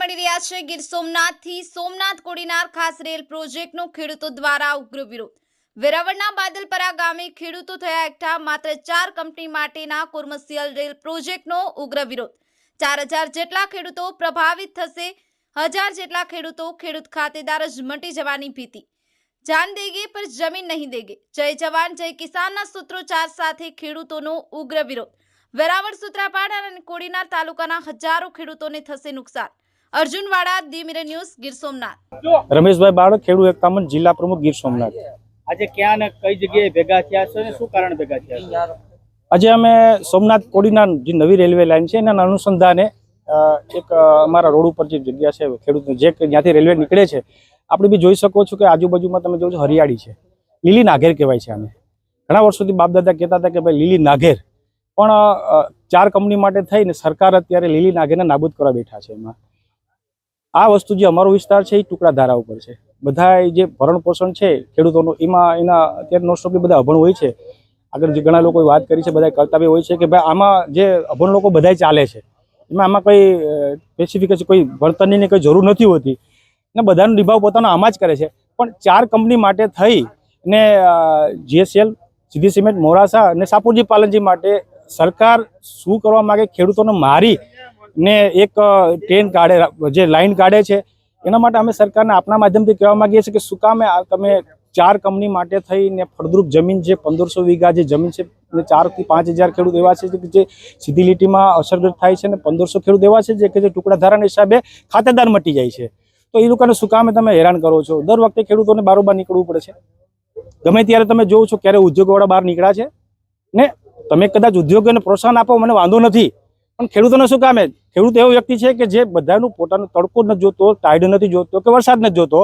મળી રહ્યા છે ગીર સોમનાથથી સોમનાથ કોડીનાર ખાસ રેલ પ્રોજેક્ટનો ખેડૂતો દ્વારા ઉગ્ર વિરોધ। વેરાવળના બાદલપરા ગામે ખેડૂતો થયા એકઠા। માત્ર 4 કંપની માટેના કોમર્શિયલ રેલ પ્રોજેક્ટનો ઉગ્ર વિરોધ। 4000 જેટલા ખેડૂતો પ્રભાવિત થશે। 1000 જેટલા ખેડૂત ખાતેદાર જ મટી જવાની ભીતિ। જાન દેગે પર જમીન નહીં દેગે। જય જવાન જય કિસાનના સૂત્રોચ્ચાર સાથે ખેડૂતોનો ઉગ્ર વિરોધ। વેરાવળ, સૂત્રાપાડા અને કોડીનાર તાલુકાના હજારો ખેડૂતોને થશે નુકસાન। અર્જુન વાડા, the mirror news, Gir Somnath. Rameshbhai બાળક, ખેડૂત એકતા મંચ, જિલ્લા પ્રમુખ, ગીર સોમનાથ। આજે ક્યાં ને કઈ જગ્યાએ ભેગા થયા છો અને શું કારણ ભેગા થયા છો? આજે અમે સોમનાથ કોડીનાર જે નવી રેલવે લાઈન છે એના અનુસંધાને એક અમારા રોડ ઉપર જે જગ્યા છે ખેડૂત જે જ્યાંથી રેલવે નીકળે છે, આપણે બી જોઈ શકો છો કે આજુબાજુમાં તમે જોજો હરિયાળી છે, લીલી નાઘેર કહેવાય છે આને। ઘણા વર્ષોથી બાપ દાદા કહેતા હતા કે ભાઈ લીલી નાઘેર, પણ 4 કંપની માટે થઈને સરકાર અત્યારે લીલી નાઘેરને નાબૂદ કરવા બેઠા છે। એમાં આ વસ્તુ જે અમારો વિસ્તાર છે એ ટુકડા ધારા ઉપર છે। બધા જે ભરણ પોષણ છે ખેડૂતોનું એમાં એના અત્યારે મોસ્ટ ઓફલી બધા અભણ હોય છે। આગળ જે ઘણા લોકોએ વાત કરી છે, બધા કરતા બી હોય છે કે ભાઈ આમાં જે અભણ લોકો બધા ચાલે છે, એમાં આમાં કોઈ સ્પેસિફિક કોઈ ભણતરની કોઈ જરૂર નથી હોતી ને બધાનો નિભાવ પોતાનો આમાં જ કરે છે। પણ 4 કંપની માટે થઈ ને જીએસએલ, સીધી સિમેન્ટ, મોરાસા અને સાપુરજી પાલનજી માટે સરકાર શું કરવા માંગે, ખેડૂતોને મારી ને એક ટ્રેન કાઢે, જે લાઈન કાઢે છે, એના માટે અમે સરકારને આપણા માધ્યમથી કહેવા માંગીએ છીએ કે શું કામે તમે 4 કંપની માટે થઈને ફળદ્રુપ જમીન જે 1500 વીઘા જે જમીન છે, 4 થી 5000 ખેડૂત એવા છે કે જે સીધી લીટીમાં અસરગ્રસ્ત થાય છે, ને 1500 ખેડૂત એવા છે કે જે ટુકડા ધારાના હિસાબે ખાતેદાર મટી જાય છે। તો એ લોકોને શું કામે તમે હેરાન કરો છો? દર વખતે ખેડૂતોને બારોબાર નીકળવું પડે છે। ગમે ત્યારે તમે જોવો છો ક્યારે ઉદ્યોગવાળા બહાર નીકળ્યા છે ને તમે કદાચ ઉદ્યોગોને પ્રોત્સાહન આપો, મને વાંધો નથી, પણ ખેડૂતોને શું કામે? ખેડૂત એવો વ્યક્તિ છે કે જે બધાનું પોતાનું તડકો નથી જોતો, ટાઈડ નથી જોતો કે વરસાદ નથી જોતો,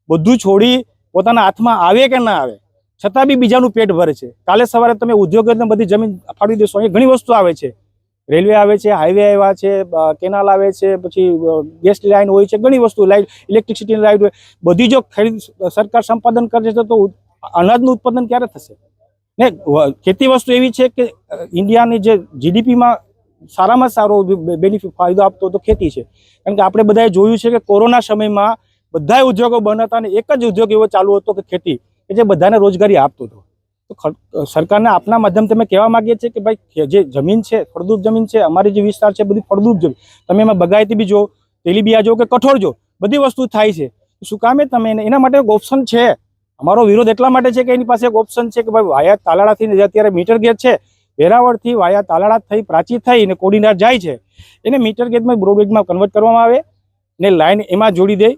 બધું છોડી પોતાના હાથમાં આવે કે ના આવે છતાં બી બીજાનું પેટ ભરે છે। કાલે સવારે તમે ઉદ્યોગોને બધી જમીન ફાળવી દેશો, અહીં ઘણી વસ્તુ આવે છે, રેલવે આવે છે, હાઈવે આવ્યા છે, કેનાલ આવે છે, પછી ગેસ લાઈન હોય છે, ઘણી વસ્તુ લાઈટ, ઇલેક્ટ્રિસિટીની લાઈટ હોય, બધી જો સરકાર સંપાદન કરે છે તો અનાજનું ઉત્પાદન ક્યારે થશે? ને ખેતી વસ્તુ એવી છે કે ઇન્ડિયાની જે જીડીપીમાં સારામાં સારો બેનિફિટ ફાયદો આપતો તો ખેતી છે। કારણ કે આપણે બધાએ જોયું છે કે કોરોના સમયમાં બધા ઉદ્યોગો બંધ હતા અને એક જ ઉદ્યોગ એવો ચાલુ હતો કે ખેતી, કે જે બધાને રોજગારી આપતો હતો। તો સરકારને આપના માધ્યમથી અમે કહેવા માંગીએ છીએ કે ભાઈ જે જમીન છે, ફળદ્રુપ જમીન છે, અમારી જે વિસ્તાર છે બધી ફળદ્રુપ જમીન, તમે એમાં બગાયતી બી જો, તેલીબિયા જો કે કઠોળ જો, બધી વસ્તુ થાય છે, શું કામે તમે એના માટે એક ઓપ્શન છે। અમારો વિરોધ એટલા માટે છે કે એની પાસે એક ઓપ્શન છે કે ભાઈ વાયા તાલાળાથી અત્યારે મીટર ગેજ છે, વેરાવળથી વાયા તાલાળા થઈ પ્રાચી થઈ ને કોડીનાર જાય છે, એને મીટર ગેજમાં બ્રોડગેજમાં કન્વર્ટ કરવામાં આવે ને લાઈન એમાં જોડી દે,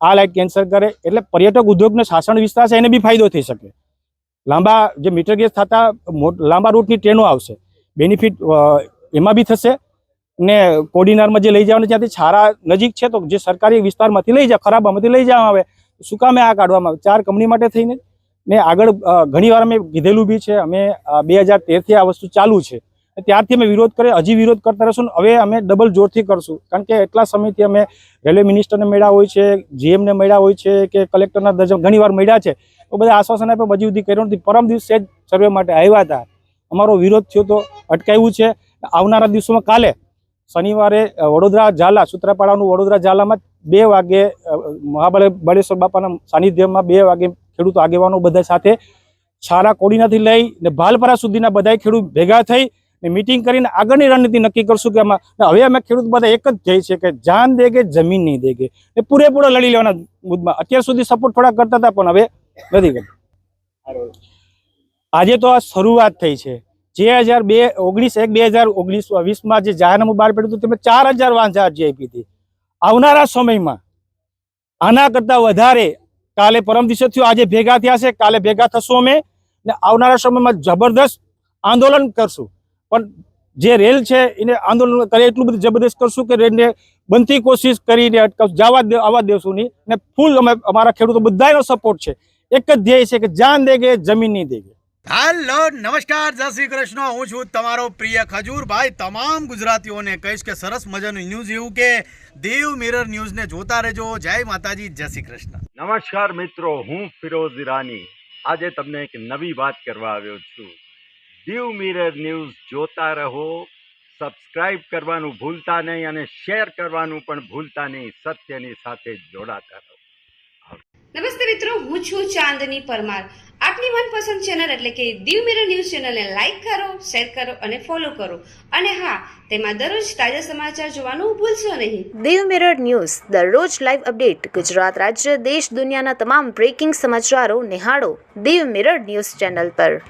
આ લાઈન કેન્સલ કરે એટલે પર્યટક ઉદ્યોગનો શાસન વિસ્તાર છે એને બી ફાયદો થઈ શકે। લાંબા જે મીટર ગેજ થતા લાંબા રૂટની ટ્રેનો આવશે, બેનિફિટ એમાં બી થશે ને કોડીનારમાં જે લઈ જવાનું ત્યાંથી છારા નજીક છે તો જે સરકારી વિસ્તારમાંથી લઈ જાય, ખરાબામાંથી લઈ જવામાં આવે, શું કામે આ કાઢવામાં આવે 4 કંપની માટે થઈને? ને આગળ ઘણી વાર અમે કીધેલું બી છે, અમે 2013થી આ વસ્તુ ચાલુ છે, ત્યારથી અમે વિરોધ કરે, હજી વિરોધ કરતા રહીશું। હવે અમે ડબલ જોરથી કરશું, કારણ કે એટલા સમયથી અમે રેલવે મિનિસ્ટરને મળ્યા હોય છે, જીએમને મળ્યા હોય છે કે કલેક્ટરના દર્જન ઘણી વાર મળ્યા છે, તો બધા આશ્વાસન આપ્યા, હજી સુધી કર્યું નથી। પરમ દિવસે જ સર્વે માટે આવ્યા હતા, અમારો વિરોધ થયો તો અટકાવ્યું છે। આવનારા દિવસોમાં કાલે શનિવારે વડોદરા ઝાલા, સૂત્રાપાડાનું વડોદરા ઝાલામાં 2 વાગે મહાબળેશ્વર બાપાના સાનિધ્યમાં 2 વાગે ખેડૂતો આગેવાનો બધા સાથે છારા કોડીનાથી લઈ ને ભાલપરા સુધીના બધા ખેડૂત ભેગા થઈ ને મીટિંગ કરીને આગળની રણનીતિ નક્કી કરશું કે હવે અમે ખેડૂત બધા એક જ જઈ છે કે જાન દેગે જમીન નહીં દેગે, ને પૂરેપૂરો લડી લેવાના મુદ્દમાં। અત્યાર સુધી સપોર્ટ થોડા કરતા હતા પણ હવે નથી કરતા। આજે તો આ શરૂઆત થઈ છે। 2019 જે જાહેરનામું બહાર પડ્યું હતું તેમાં 4000 વાંચા અરજી આપી હતી। આવનારા સમયમાં આના કરતા વધારે કાલે પરમ દિવસે થયું, આજે ભેગા થયા છે, કાલે ભેગા થશું અમે ને આવનારા સમયમાં જબરદસ્ત આંદોલન કરશું। પણ જે રેલ છે એને આંદોલન કરે એટલું બધું જબરદસ્ત કરશું કે રેલને બનતી કોશિશ કરીને આવવા દેશું નહીં, ને ફૂલ અમે અમારા ખેડૂતો બધાનો સપોર્ટ છે। એક જ ધ્યેય છે કે જાન દેગે જમીન નહીં દેગે। હેલો, નમસ્કાર, જય શ્રી કૃષ્ણ। હું છું તમારો પ્રિય ખજૂરભાઈ। તમામ ગુજરાતીઓને કહીશ કે સરસ મજાનું ન્યૂઝ એવું કે દેવ મિરર ન્યૂઝને જોતા રહેજો। જય માતાજી, જય શ્રી કૃષ્ણ। નમસ્કાર મિત્રો, હું ફિરોઝ ઈરાની આજે તમને એક નવી વાત કરવા આવ્યો છું। દેવ મિરર ન્યૂઝ જોતા રહો, સબસ્ક્રાઇબ કરવાનું ભૂલતા નહીં અને શેર કરવાનું પણ ભૂલતા નહીં. સત્યની સાથે જોડાતા રહો. નમસ્તે મિત્રો, હું છું ચાંદની પરમાર. આપની મનપસંદ ચેનલ એટલે કે દીવ મિરર ન્યૂઝ ચેનલને લાઈક કરો, શેર કરો અને ફોલો કરો. અને હા, તેમાં દરરોજ તાજા સમાચાર જોવાનું ભૂલશો નહીં. દીવ મિરર ન્યૂઝ દરરોજ લાઈવ અપડેટ ગુજરાત રાજ્ય દેશ દુનિયાના તમામ બ્રેકિંગ સમાચારો નિહાળો દીવ મિરર ન્યૂઝ ચેનલ પર.